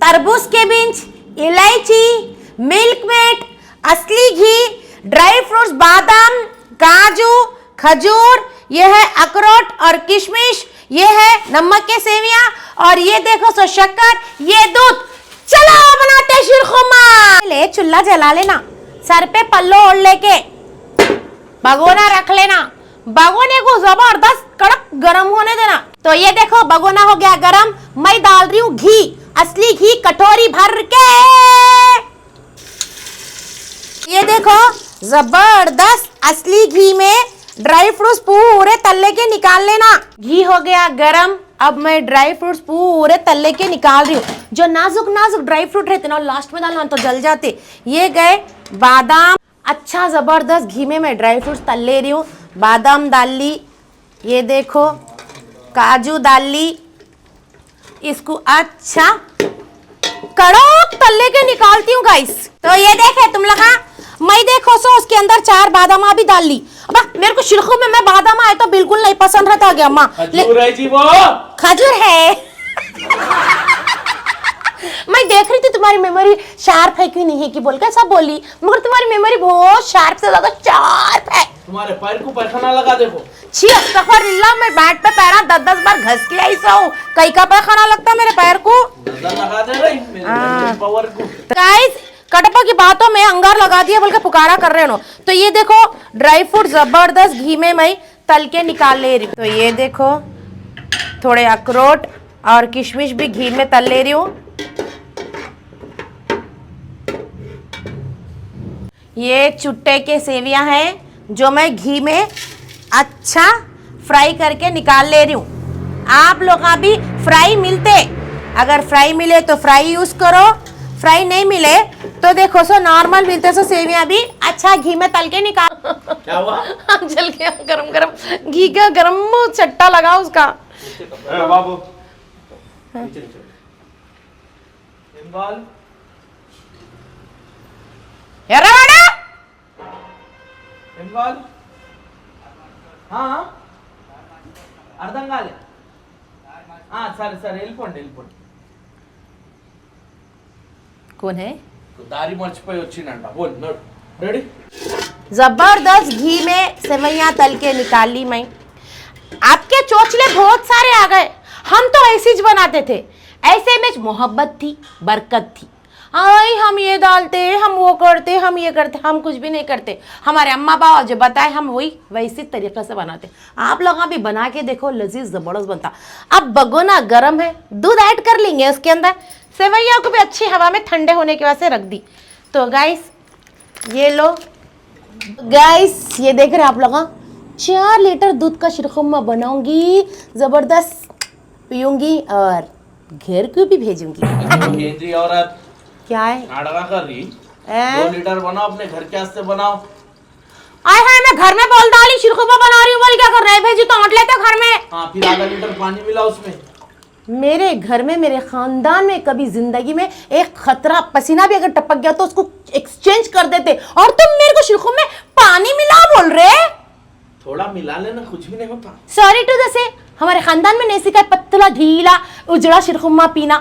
तरबूज के बीज, इलायची, मिल्क मेड, असली घी, ड्राई फ्रूट्स, बादाम, काजू, खजूर, ये है अखरोट और किशमिश, ये है नमक के सेवियां और ये देखो सो शक्कर, ये दूध। चलो बनाते शीरखुरमा। ले चूल्हा जला लेना, सर पे पल्लो ओढ़ लेके भगोना रख लेना, भगोने को जबरदस्त कड़क गरम होने देना। तो ये देखो भगोना हो गया गरम, मैं डाल रही हूँ घी, असली घी कटोरी भर के। ये देखो जबरदस्त असली घी में ड्राई फ्रूट्स पूरे तल्ले के निकाल लेना। घी हो गया गरम, अब मैं ड्राई फ्रूट्स पूरे तल्ले के निकाल रही हूँ। जो नाजुक नाजुक ड्राई फ्रूट रहते ना लास्ट में डालना तो जल जाते। ये गए बादाम, अच्छा जबरदस्त घी में मैं ड्राई फ्रूट्स तल ले रही हूँ। बादाम डाल ली, ये देखो काजू डाल ली, इसको अच्छा कड़क तल्ले के निकालती हूँ गाइस। तो ये देखे तुम लोग, मैं देखो सो उसके अंदर 4 बादाम भी डाल ली। अब मेरे को शिरखू में मैं बादाम आए तो बिल्कुल नहीं पसंद रहता गया अम्मा। खजूर है जी वो, खजूर है। मैं देख रही थी तुम्हारी मेमोरी शार्प है कि नहीं है कि बोल के सब बोली, मगर तुम्हारी मेमोरी बहुत शार्प से ज्यादा शार्प है। तुम्हारे पैर को पैखाना लगा देखो। छी अस्तगफिरुल्लाह, मैं बैट पे पैरा 10-10 बार घस के आई सो, कई का पैखाना लगता मेरे पैर को। लगा दे रही मेरे पावर को। गाइस कटपा की बातों में अंगार लगा दिया बोल के पुकारा कर रहे हो। तो ये देखो ड्राई फ्रूट जबरदस्त घी में मैं तल के निकाल ले रही हूँ। तो ये देखो थोड़े अखरोट और किशमिश भी घी में तल ले रही हूँ। ये चुट्टे के सेवियां हैं जो मैं घी में अच्छा फ्राई करके निकाल ले रही हूँ। आप लोग भी फ्राई मिलते, अगर फ्राई मिले तो फ्राई यूज करो, फ्राई नहीं मिले तो देखो सो नॉर्मल मिलते सो सेवियां भी अच्छा घी में तल के निकाल। क्या हुआ? जल गया गरम गरम घी का गरम चट्टा लगा उसका। बाबू అర్థం కాలే సరే సరే వెళ్ళిపోండి వెళ్ళిపోండి कौन है? దారి మర్చిపోయి వచ్చిందంట బోల్ నడు రెడీ। जबरदस्त घी में सेवैयां तल के निकाल ली मैं। आपके चोचले बहुत सारे आ गए, हम तो ऐसे ही बनाते थे, ऐसे में मोहब्बत थी, बरकत थी। आई हम ये डालते, हम वो करते, हम ये करते, हम कुछ भी नहीं करते। हमारे अम्मा बाबा जो बताए हम वही वैसे तरीके से बनाते। आप लोग भी बना के देखो, लजीज जबरदस्त बनता। अब भगोना गरम है, दूध ऐड कर लेंगे उसके अंदर, सेवैया को भी अच्छी हवा में ठंडे होने के वास्ते रख दी। तो गाइस ये लो, गाइस ये देख रहे हैं आप लोग, 4 लीटर दूध का शीरखुरमा बनाऊंगी, जबरदस्त पीऊंगी और घर को भी भेजूंगी। केंद्रीय औरत क्या है? नाटका कर रही। 2 लीटर बनाओ, अपने घर के वास्ते बनाओ। आए हाय, मैं घर में बोल डाली शीरखुरमा बना रही हूँ, बोल क्या कर रहे हैं? भेजी तो आंट लेते घर में। हाँ फिर आधा लीटर पानी मिला उसमें। मेरे घर में, मेरे खानदान में कभी जिंदगी में एक खतरा पसीना भी अगर टपक गया तो उसको एक्सचेंज कर देते, और तुम मेरे को शीरखुरमा में पानी मिला बोल रहे? थोड़ा मिला लेना, कुछ भी नहीं होता। सॉरी टू दसे, हमारे खानदान में नहीं सिखा पतला ढीला उजड़ा शीरखुरमा पीना,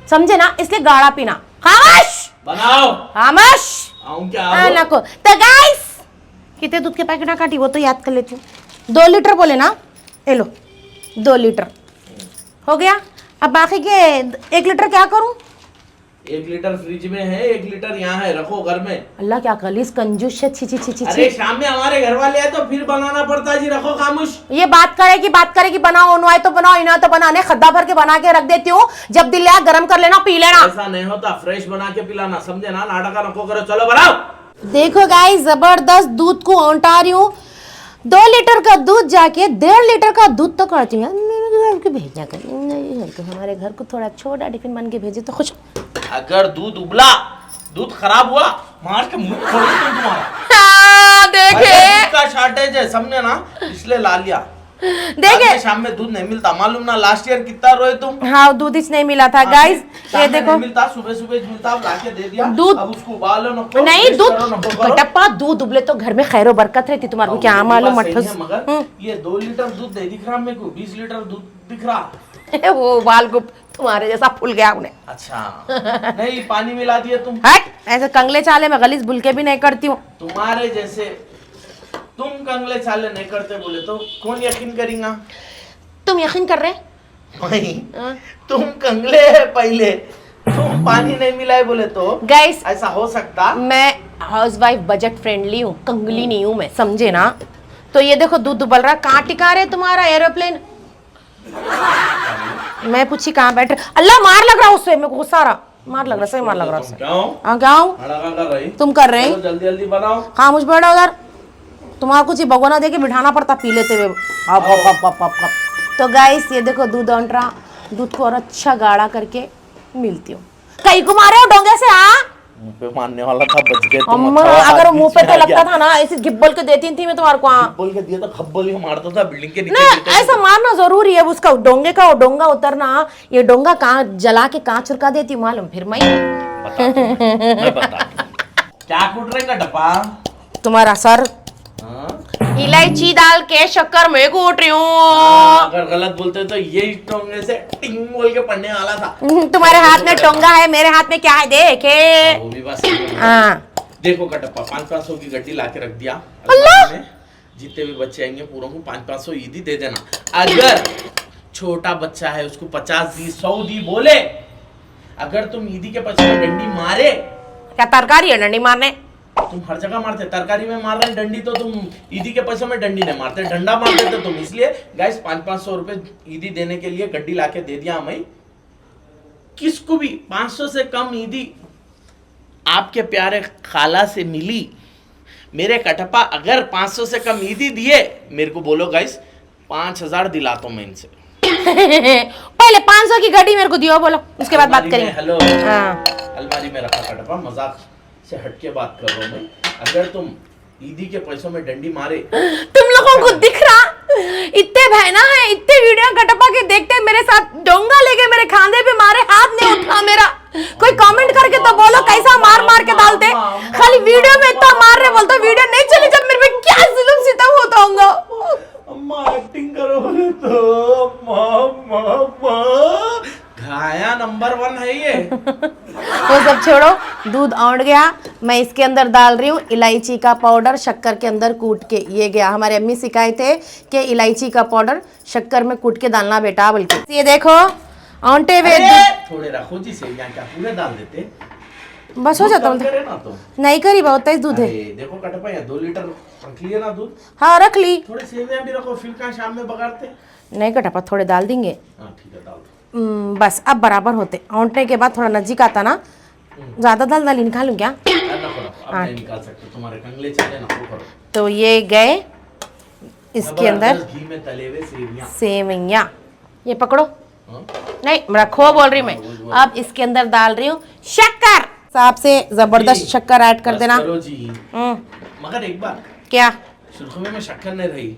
समझे ना, इसलिए गाढ़ा पीना। खामोश बनाओ। खामोश आऊं क्या? नको। तो गाइस कितने दूध के पैकेट काटी वो तो याद कर लेती हूँ। 2 लीटर बोले ना, ये लो 2 लीटर हो गया। अब बाकी के 1 लीटर क्या करूं? 1 लीटर फ्रिज में है, 1 लीटर यहाँ है, रखो घर में। अल्लाह क्या कलीस कंजूस है, छी छी छी छी। अरे शाम में हमारे घर वाले आए तो फिर बनाना पड़ता है जी, रखो खामोश। ये बात करेगी बनाओ, उन्वाए तो बनाओ, इन्हें तो बनाने खद्दा भर के बना के रख देती हूँ, जब दिल आया गरम कर लेना, पी लेना। ऐसा नहीं होता, फ्रेश बना के पिलाना, समझे ना? नाटका नको करो, चलो बनाओ। देखो गाइस जबरदस्त दूध को औंटा रही हूँ। 2 लीटर का दूध जाके 1.5 लीटर का दूध तो करती हूँ। मेरे घर को भेजना करिए, हमारे घर को थोड़ा छोटा टिफिन बन के भेजे तो खुश। अगर दूध उबला, दूध खराब हुआ, मार के मुंह फोड़ दूं तुम्हारा। देखे दूध का शॉर्टेज है, समझे ना, इसलिए ला लिया। देखे शाम में दूध नहीं मिलता, मालूम ना? लास्ट ईयर कितना रोए तुम। हाँ दूध इस नहीं मिला था गाइस। ये देखो मिलता, सुबह सुबह मिलता, लाके दे दिया दूध। अब उसको उबालो ना, नहीं दूध कटप्पा, दूध उबले तो घर में खैरो बरकत रहती, तुम्हारे को क्या मालूम मठुस। मगर ये 2 लीटर दूध नहीं दिख रहा मेरे को, 20 लीटर दूध दिख रहा। वो बाल को तुम्हारे जैसा फूल गया उन्हें। अच्छा नहीं पानी मिला दिया तुम। हट, ऐसे कंगले चाले में गलीज भूल के भी नहीं करती हूँ। तुम्हारे जैसे तुम कंगले चाले नहीं करते बोले तो कौन यकीन करेगा? तुम यकीन कर रहे? नहीं हाँ। तुम कंगले है पहले, तुम पानी नहीं मिलाए बोले तो गाइस, ऐसा हो सकता? मैं हाउसवाइफ बजट फ्रेंडली हूँ, कंगली नहीं हूँ मैं, समझे ना? तो ये देखो दूध उबल रहा, कहाँ टिका रहे तुम्हारा एरोप्लेन? मैं पूछी कहाँ बैठ रहे? अल्लाह मार लग रहा उससे, मेरे को गुस्सा आ रहा, मार लग रहा, सही मार लग रहा उससे। क्या हो? हाँ क्या हूँ? खाना क्या कर रही? तुम कर रहे चलो जल्दी जल्दी बनाओ। हाँ मुझ बैठा उधर, तुम्हारा कुछ ही भगोना दे के बिठाना पड़ता पी लेते हुए। हप हप हप हप हप हप। तो गाइस ये देखो दूध ऑन रहा, दूध को और अच्छा गाढ़ा करके मिलती हूँ। कहीं को मारे हो डोंगे से? हाँ मुंह पे मारने वाला था, बच गए तुम। अम्मा, अच्छा, अगर मुंह पे बीच में तो आ लगता गया। था ना, ऐसे गिब्बल के देती थी मैं तुम्हारे को। हाँ बोल के दिया था, खब्बल के मारता था बिल्डिंग के नीचे ना, गिरते ऐसा मारना जरूरी है। उसका डोंगे का डोंगा उतरना, ये डोंगा कहाँ जला के कहाँ चुरका देती हूँ मालूम? फिर मैं मैं बता क्या कूट रहे का डब्बा? तुम्हारा सर हाँ? इलायची डाल के शक्कर में कूट रही हाँ, हूँ। अगर गलत बोलते तो यही टोंगे से टिंग बोल के पढ़ने वाला था। तुम्हारे हाथ में टोंगा है, मेरे हाथ में क्या है देखे? वो भी बात सही है। हाँ देखो कटप्पा 500 की गड्डी लाके रख दिया अल्लाह! में, जितने भी बच्चे आएंगे पूरों को 500 ईदी दे देना। अगर छोटा बच्चा है उसको 50 दी 100 दी बोले, अगर तुम ईदी के पैसे में डंडी मारे, क्या तरकारी है डंडी मारने? तुम हर जगह मारते, तरकारी में मार रहे डंडी तो तुम ईदी के पैसों में डंडी नहीं मारते, डंडा मारते थे तुम। इसलिए गाइस 500 रुपए ईदी देने के लिए गड्डी लाके दे दिया हमें। किसको भी 500 से कम ईदी आपके प्यारे खाला से मिली, मेरे कटप्पा अगर 500 से कम ईदी दिए मेरे को बोलो गाइस 5000 दिलाता हूं मैं इनसे। पहले 500 की घड़ी मेरे को दियो बोलो, उसके बाद बात अलमारी में, करेंगे। हेलो हाँ अलमारी में रखा कटप्पा, मजाक से हटके बात कर रहा हूं मैं। अगर तुम ईदी के पैसों में डंडी मारे, तुम लोगों को दिख रहा इतने बहना है, इतने वीडियो कटप्पा के देखते मेरे साथ डोंगा लेके मेरे खांधे पे मारे, हाथ नहीं उठा मेरा। कोई कमेंट करके तो बोलो कैसा मार मार के डालते, खाली वीडियो में इतना मार रहे बोलते वीडियो नहीं चली, जब मेरे पे क्या जुल्म सितम होता होगा। अम्मा एक्टिंग करो बोले तो अम्मा अम्मा घाया नंबर 1 है ये। वो सब छोड़ो, दूध औंठ गया, मैं इसके अंदर डाल रही हूँ इलायची का पाउडर, शक्कर के अंदर कूट के। ये गया, हमारे अम्मी सिखाए थे कि इलायची का पाउडर शक्कर में कूट के डालना बेटा, बल्कि ये देखो औंटे हुए थोड़े रखो जी से, क्या पूरे डाल देते बस हो जाता दूध कम करे ना तो। नहीं करी, बहुत तेज दूध है। अरे देखो कटप्पा यहाँ 2 लीटर रख लिया ना दूध, हाँ रख ली। थोड़े सेवियां भी रखो, फिर कहाँ शाम में बगाड़ते। नहीं कटप्पा थोड़े डाल देंगे। हाँ ठीक है डाल दो। बस अब बराबर होते, औंटने के बाद थोड़ा नजीक आता ना, ज्यादा दाल दाल निकालूं क्या? अब नहीं निकाल सकते, तुम्हारे कंगले चले ना करो। तो ये गए इसके अंदर घी में तले हुए सेवियां। सेवइयाँ, ये पकड़ो। हाँ? नहीं रखो बोल रही मैं। अब इसके अंदर डाल रही हूँ शक्कर, हिसाब से जबरदस्त जी, शक्कर ऐड कर बस देना। करो जी। हम्म, मगर एक बार क्या? सुरखुमे में शक्कर नहीं रही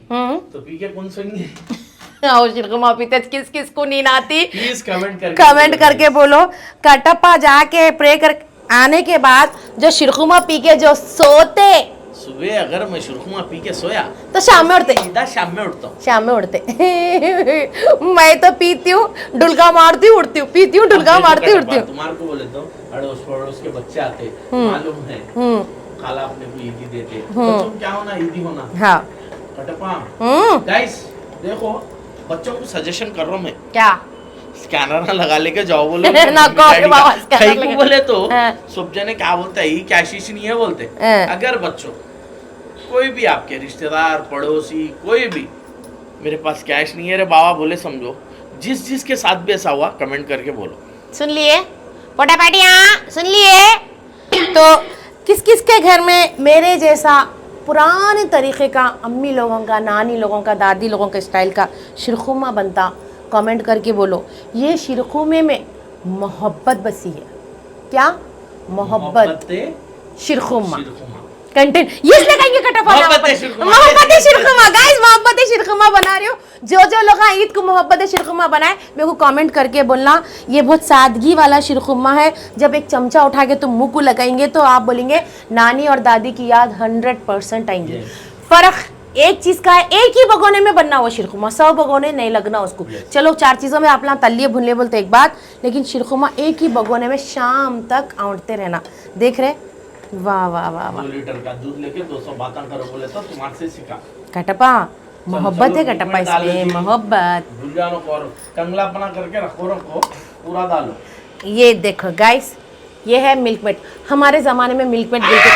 तो पी के कौन सोएंगे? शिरकुमा पीते किस किस को नींद आती? प्लीज कमेंट करके बोलो। कटप्पा जाके प्रे कर आने के बाद जो शिरकुमा पी के जो सोते, सुबह अगर मैं सुरखुमा पी के सोया तो शाम में उठते। सीधा शाम में उठता हूँ। शाम में उठते। मैं तो पीती हूँ डुलका मारती हूँ उठती हूँ, पीती हूँ डुलका मारती उठती हूँ। तुम्हारे को बोले तो अड़ोस पड़ोस के बच्चे आते, मालूम है खाला अपने को ईदी देते, तो तुम क्या होना ईदी होना। हाँ कटप्पा गाइस देखो बच्चों को सजेशन कर रहा हूँ मैं, क्या? स्कैनर ना लगा लेके जाओ बोले ना कहो बाबा, स्कैनर कहीं को लगा। बोले तो हाँ। सब जने क्या बोलते हैं कैशिश नहीं है बोलते। हाँ। अगर बच्चों कोई भी आपके रिश्तेदार पड़ोसी कोई भी मेरे पास कैश नहीं है रे बाबा बोले, समझो जिस जिसके साथ भी ऐसा हुआ कमेंट करके बोलो। सुन लिए पोटा पाटिया, सुन लिए? तो किस किस के घर में मेरे जैसा पुराने तरीके का, अम्मी लोगों का, नानी लोगों का, दादी लोगों के स्टाइल का शिरखुमा बनता, कमेंट करके बोलो। ये शिरखुमे में मोहब्बत बसी है। क्या मोहब्बत? शिरखुमा कंटेंट ये इसलिए कहेंगे कटप्पा मोहब्बत शिरखुमा। गाइस मोहब्बत शिरखुमा बना रही हूँ। जो लोग ईद को मोहब्बत शिरखुमा बनाए मेरे को कमेंट करके बोलना। ये बहुत सादगी वाला शिरखुमा है, जब एक चमचा उठा के तुम मुंह को लगाएंगे तो आप बोलेंगे नानी और दादी की याद 100% आएंगी। फर्क एक चीज का है, एक ही भगोने में बनना हुआ शिरखुमा, 100 भगोने नहीं लगना उसको। चलो 4 चीजों में आप ना तलिए भुनले बोलते एक बात, लेकिन शिरखुमा एक ही भगोने में शाम तक औंटते रहना। देख रहे, वाह वाह वाह वाह। 2 लीटर का दूध लेके 200 बातें करो बोले तो तुम्हारे से सीखा। कटप्पा मोहब्बत है, चलो, कटप्पा मिल्क मेड इसमें डालो जी। मोहब्बत। भुजिया को और कंगलापना करके रखो पूरा डालो। ये देखो गाइस, ये है मिल्क मेड। हमारे जमाने में मिल्क मेड बिल्कुल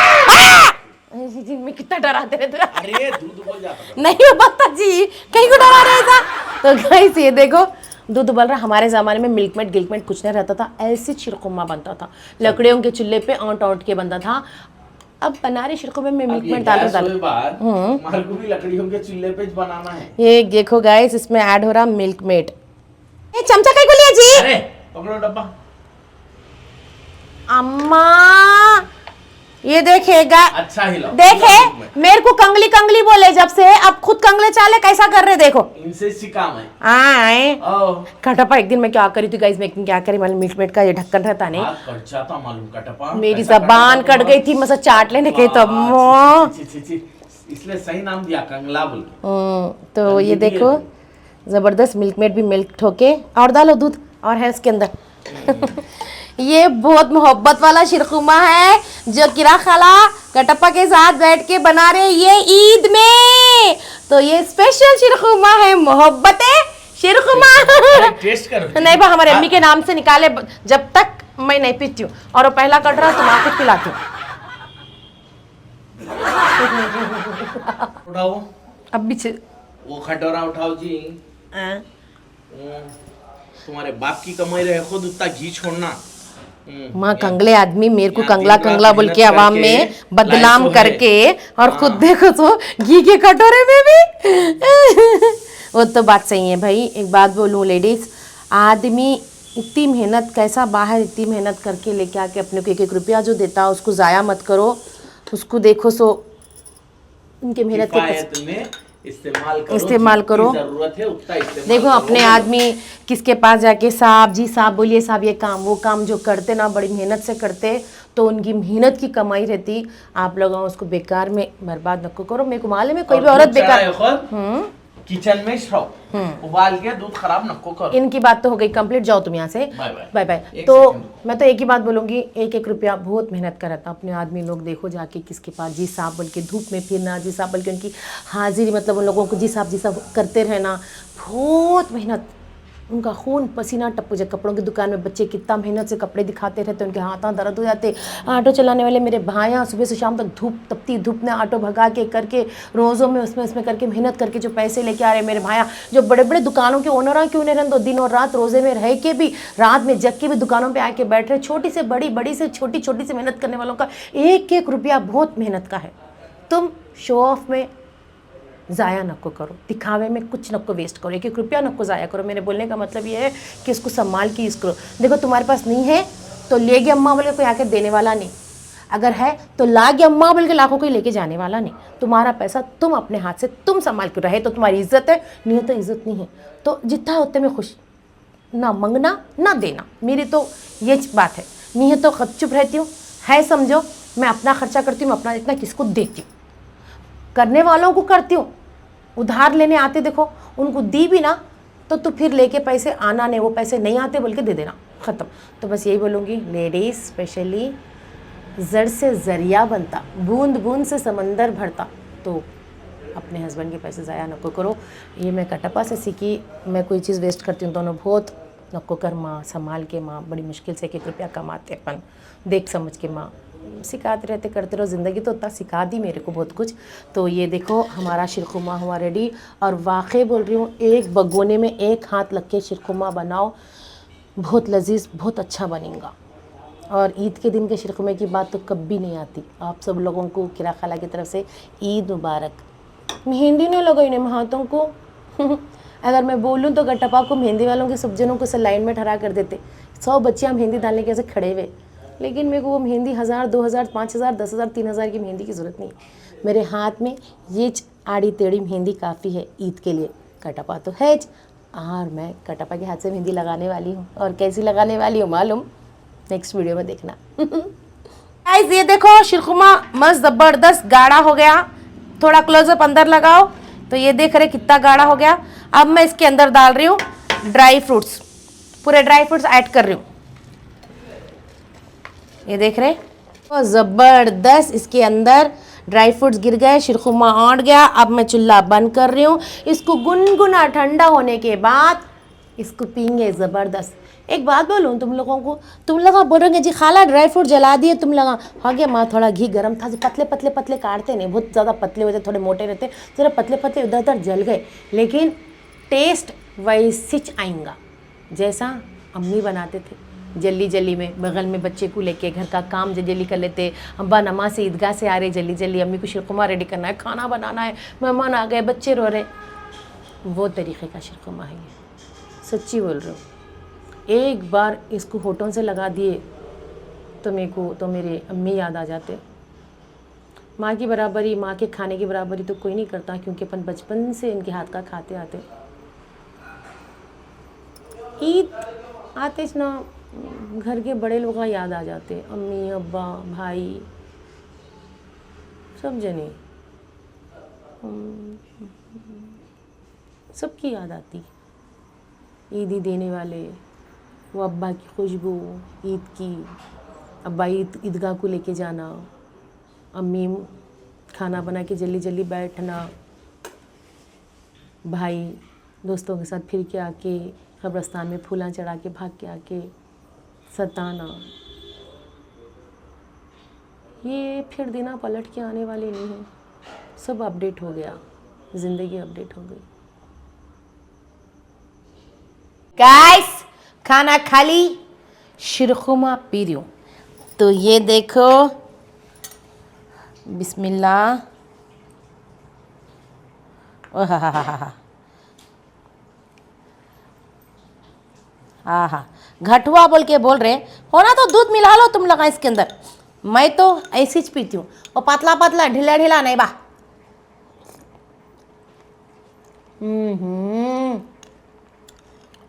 मैं कितना डराते रहते थे। अरे दूध उबल जाता था। नहीं पता जी, कहीं को डरा रहा था। तो गाइस ये देखो, दूध उबल रहा। हमारे ज़माने में मिल्क मेड गिल्क मेड कुछ नहीं रहता था, ऐसे शिरखुमा बनता था, लकड़ियों के चूल्हे पे औंट के बनता था। अब बना रहे शिरखुमे में मिल्क मेड डाल हमारे को भी लकड़ियों के चूल्हे पे बनाना है। ये देखो गाइस, इसमें ऐड हो रहा मिल्क मेड। ये चमचा कहीं को लिया जी? अरे पकड़ो डब्बा। अम्मा ये देखेगा, अच्छा हिलाओ। देखे मेरे को कंगली कंगली बोले जब से, अब खुद कंगले चाले कैसा कर रहे देखो। इनसे सीखा मैं। आए ओ कटप्पा, एक दिन मैं क्या करी थी गाइस, मैं एक दिन क्या करी, मतलब मिल्क मेड का ये ढक्कन रहता नहीं, हाथ कट जाता मालूम कटप्पा। मेरी कैसा जबान कटप्पा कट गई थी, मतलब चाट लेने गई तो वाह, छी, छी, छी, छी। इसलिए सही नाम दिया कंगला बोल के। तो ये कंगली देखो जबरदस्त मिल्क मेड भी मिल्क ठोके और डालो दूध और है उसके अंदर। ये बहुत मोहब्बत वाला शिरखुमा है जो किरा खाला कटप्पा के साथ बैठ के बना रहे ये ईद में। तो ये स्पेशल शिरखुमा है, मोहब्बत है शिरखुमा। टेस्ट करो। नहीं बा, हमारे अम्मी के नाम से निकाले, जब तक मैं नहीं पीती हूँ और वो पहला कट रहा तुम आपको पिलाती हूँ। उठाओ अब भी वो खटोरा उठाओ जी। तुम्हारे बाप की कमाई रहे, खुद उतना घी छोड़ना। माँ कंगले आदमी मेरे को यहाँ कंगला दिन रात कंगला बोल के मेहनत आवाम करके में बदनाम लाइफ को है। करके, और खुद देखो तो घी के कटोरे में भी। वो तो बात सही है भाई। एक बात बोलूँ लेडीज, आदमी इतनी मेहनत, कैसा बाहर इतनी मेहनत करके लेके आके अपने को 1-1 रुपया जो देता उसको ज़ाया मत करो, उसको देखो सो उनके मेहनत के किफायत में इस्तेमाल करो। जरूरत है उतना इस्तेमाल देखो करो। अपने आदमी किसके पास जाके साहब जी साहब बोलिए साहब ये काम वो काम जो करते ना, बड़ी मेहनत से करते, तो उनकी मेहनत की कमाई रहती। आप लोग उसको बेकार में बर्बाद न करो। मेरे को मालूम है कोई भी औरत बेकार किचन में स्टॉप उबाल के दूध खराब नको करो। इनकी बात तो हो गई कंप्लीट, जाओ तुम यहाँ से, बाय बाय। एक तो सेकंड। मैं तो एक ही बात बोलूँगी, 1-1 रुपया बहुत मेहनत का रहता। अपने आदमी लोग देखो जाके किसके पास जी साहब बोल के धूप में फिरना, जी साहब बोल के उनकी हाजिरी, मतलब उन लोगों को जी साहब करते रहना, बहुत मेहनत, उनका खून पसीना टपक जाए। कपड़ों की दुकान में बच्चे कितना मेहनत से कपड़े दिखाते रहते, उनके हाथ दर्द हो जाते। ऑटो चलाने वाले मेरे भाइयाँ सुबह से शाम तक धूप, तपती धूप में ऑटो भगा के करके, रोज़ों में उसमें करके मेहनत करके जो पैसे लेके आ रहे मेरे भाइयाँ, जो बड़े बड़े दुकानों के ओनर हैं, क्यों नहीं रहते, दिन और रात रोज़े में रह के भी, रात में जग के भी दुकानों पर आके बैठ रहे। छोटी से बड़ी, बड़ी से छोटी, छोटी से मेहनत करने वालों का 1-1 रुपया बहुत मेहनत का है। तुम शो ऑफ में ज़ाया नको करो, दिखावे में कुछ नको वेस्ट करो, 1-1 रुपया नको ज़ाया करो। मेरे बोलने का मतलब ये है कि इसको संभाल के यूज़ करो। देखो तुम्हारे पास नहीं है तो ले गए अम्मा बोल के कोई आके देने वाला नहीं, अगर है तो ला गए अम्मा बोल के लाखों कोई लेके जाने वाला नहीं। तुम्हारा पैसा तुम अपने हाथ से तुम संभाल के रहे तो तुम्हारी इज्जत है, नहीं है तो इज्जत नहीं है। तो जितना होते में खुश, ना मंगना ना देना, मेरी तो ये बात है। नहीं है तो खुद चुप रहती हूँ, है समझो मैं अपना खर्चा करती हूँ, अपना इतना किसको देती हूँ, करने वालों को करती हूँ। उधार लेने आते देखो, उनको दी भी ना तो फिर लेके पैसे आना नहीं, वो पैसे नहीं आते बोल के दे देना, ख़त्म। तो बस यही बोलूँगी लेडीज़, स्पेशली जड़ से ज़रिया बनता, बूंद बूंद से समंदर भरता, तो अपने हस्बैंड के पैसे ज़ाया नको करो। ये मैं कटप्पा से सीखी। मैं कोई चीज़ वेस्ट करती हूँ दोनों बहुत नको कर माँ, संभाल के माँ, बड़ी मुश्किल से 1-1 रुपया कमाते अपन, देख समझ के माँ, सिखाते रहते करते रहो। ज़िंदगी तो उतना सिखा दी मेरे को बहुत कुछ। तो ये देखो हमारा शिरखुमा हुआ रेडी, और वाकई बोल रही हूँ, एक बगोने में 1 हाथ लग के शिरखुमा बनाओ, बहुत लजीज, बहुत अच्छा बनेगा। और ईद के दिन के शिरखुमे की बात तो कभी नहीं आती। आप सब लोगों को किरा खाला की तरफ से ईद मुबारक। मेहंदी नहीं लगाई ने हाथों को। अगर मैं बोलूँ तो कटप्पा को मेहंदी वालों के सब जनों को से लाइन में ठहरा कर देते, 100 बच्चियाँ मेहंदी डालने के ऐसे खड़े हुए, लेकिन मेरे को वो मेहंदी 1000, 2000, 5000, 10,000, 3000 की मेहंदी की ज़रूरत नहीं है। मेरे हाथ में ये आड़ी टेढ़ी मेहंदी काफ़ी है ईद के लिए। कटप्पा तो है और मैं कटप्पा के हाथ से मेहंदी लगाने वाली हूँ, और कैसी लगाने वाली हूँ मालूम, नेक्स्ट वीडियो में देखना। गाइस ये देखो शिरखुमा मस्त ज़बरदस्त गाढ़ा हो गया, थोड़ा क्लोजअप अंदर लगाओ तो ये देख रहे कितना गाढ़ा हो गया। अब मैं इसके अंदर डाल रही हूँ ड्राई फ्रूट्स, पूरे ड्राई फ्रूट्स ऐड कर रही हूँ। ये देख रहे तो ज़बरदस्त इसके अंदर ड्राई फ्रूट्स गिर गए, शिरखुरमा आट गया। अब मैं चूल्हा बंद कर रही हूँ। इसको गुनगुना ठंडा होने के बाद इसको पीएंगे ज़बरदस्त। एक बात बोलूँ तुम लोगों को, तुम लोग बोलोगे जी खाला ड्राई फ्रूट जला दिए तुम लोग। हाँ गया माँ, थोड़ा घी गर्म था, पतले पतले पतले काटते नहीं, बहुत ज़्यादा पतले होते, थोड़े मोटे रहते, जरा पतले पतले इधर उधर जल गए, लेकिन टेस्ट वैसे आएगा जैसा अम्मी बनाते थे। जल्दी जल्दी में बगल में बच्चे को लेके घर का काम जल्दी कर लेते। अब्बा नमाज से ईदगाह से आ रहे, जल्दी जल्दी अम्मी को शिरकुमा रेडी करना है, खाना बनाना है, मेहमान आ गए, बच्चे रो रहे, वो तरीक़े का शिरकुमा है ये, सच्ची बोल रही हूँ। एक बार इसको होठों से लगा दिए तो मेरे को तो मेरे अम्मी याद आ जाते। माँ की बराबरी, माँ के खाने की बराबरी तो कोई नहीं करता, क्योंकि अपन बचपन से इनके हाथ का खाते आते। ईद आते ना घर के बड़े लोग याद आ जाते, अम्मी अब्बा भाई सब जने, सबकी याद आती। ईदी देने वाले, वो अब्बा की खुशबू ईद की, अब्बा ईदगाह को लेके जाना, अम्मी खाना बना के जल्दी जल्दी बैठना, भाई दोस्तों के साथ फिर के आके कब्रस्तान में फूला चढ़ा के भाग के आके सताना। ये फिर दिना पलट के आने वाले नहीं हैं, सब अपडेट हो गया, ज़िंदगी अपडेट हो गई। गाइस खाना खा ली, शिरखुमा पी रही हूँ, तो ये देखो बिस्मिल्लाह। ओह हा हा हा हा हाँ हाँ, घटुआ बोल के बोल रहे हो ना, तो दूध मिला लो तुम लोग इसके अंदर। मैं तो ऐसी ही पीती हूँ, और पतला पतला ढीला ढीला नहीं बा।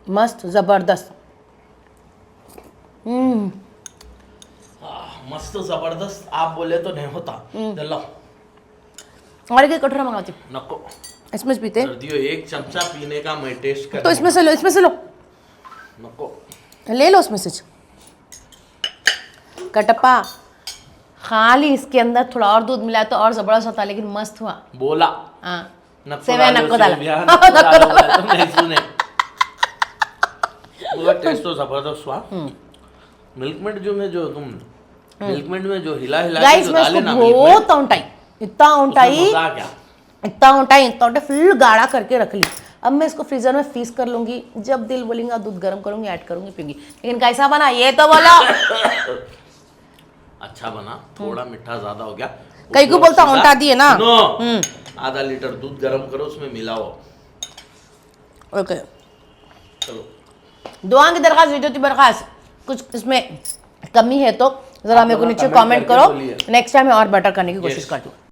मस्त ज़बरदस्त। मस्त जबरदस्त आप बोले तो नहीं होता। चलो और एक कटोरा मंगाती हूँ, नको, इसमें से पीते हैं। सर्दियों एक चमचा पीने का मैं टेस्ट कर। तो इसमें से लो, इसमें से लो, नको, ले लो उसमें से कटप्पा। खाली इसके अंदर थोड़ा और दूध मिलाया तो और ज़बरदस्त होता, लेकिन मस्त हुआ। बोला हाँ नको सेवे नको डाला, नको डाला तुम नहीं सुने। वो टेस्ट तो जबरदस्त हुआ। मिल्कमेड जो में जो तुम मिल्कमेड में जो हिला हिला के गाइस जो मैं डाले इसको ना बहुत औंटाई, इतना औंटाई, मजा क्या। इतना औंटाई, इतना फुल गाढ़ा करके रख ली। अब मैं इसको फ्रीजर में फ्रीज कर लूंगी, जब दिल बोलेगा दूध गर्म करूंगी, ऐड करूंगी, पीऊंगी। लेकिन कैसा बना ये तो बोलो। अच्छा बना, थोड़ा मीठा ज्यादा हो गया। कई को बोलता औंटा दिए ना। आधा लीटर दूध गर्म करो, उसमें मिलाओ। ओके, चलो दुआ की दरख्वास्त, वीडियो की बरखास्त, कुछ इसमें कमी है तो जरा मेरे को नीचे कमेंट कमेंट करके करो, बोलिए। नेक्स्ट टाइम मैं और बेटर करने की कोशिश Yes. करती हूँ।